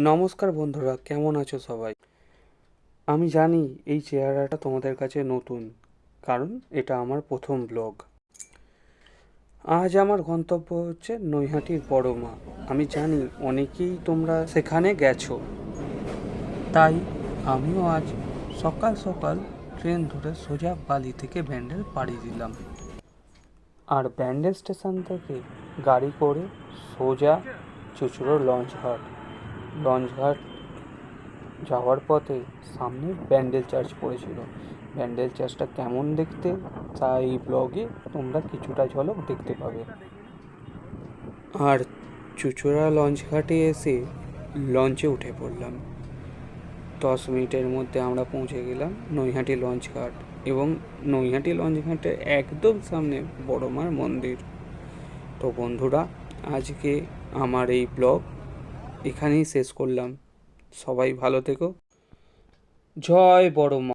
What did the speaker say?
নমস্কার বন্ধুরা, কেমন আছো সবাই? আমি জানি এই চেহারাটা তোমাদের কাছে নতুন, কারণ এটা আমার প্রথম ব্লগ। আজ আমার গন্তব্য হচ্ছে নৈহাটির বড় মা। আমি জানি অনেকেই তোমরা সেখানে গেছো, তাই আমিও আজ সকাল সকাল ট্রেন ধরে সোজা বালি থেকে ব্যান্ডেল পাড়ি দিলাম। আর ব্যান্ডেল স্টেশন থেকে গাড়ি করে সোজা চুঁচুড়ো লঞ্চঘাট যাওয়ার পথে সামনে ব্যান্ডেল চার্চ পড়েছিল। ব্যান্ডেল চার্চটা কেমন দেখতে তা এই ব্লগে তোমরা কিছুটা ঝলক দেখতে পাবে। আর চুঁচুড়া লঞ্চঘাটে এসে লঞ্চে উঠে পড়লাম। 10 মিনিটের মধ্যে আমরা পৌঁছে গেলাম নৈহাটি লঞ্চঘাট, এবং নৈহাটি লঞ্চঘাটের একদম সামনে বড় মার মন্দির। তো বন্ধুরা, আজকে আমার এই ব্লগ এখানেই শেষ করলাম। সবাই ভালো থেকো। জয় বড় মা।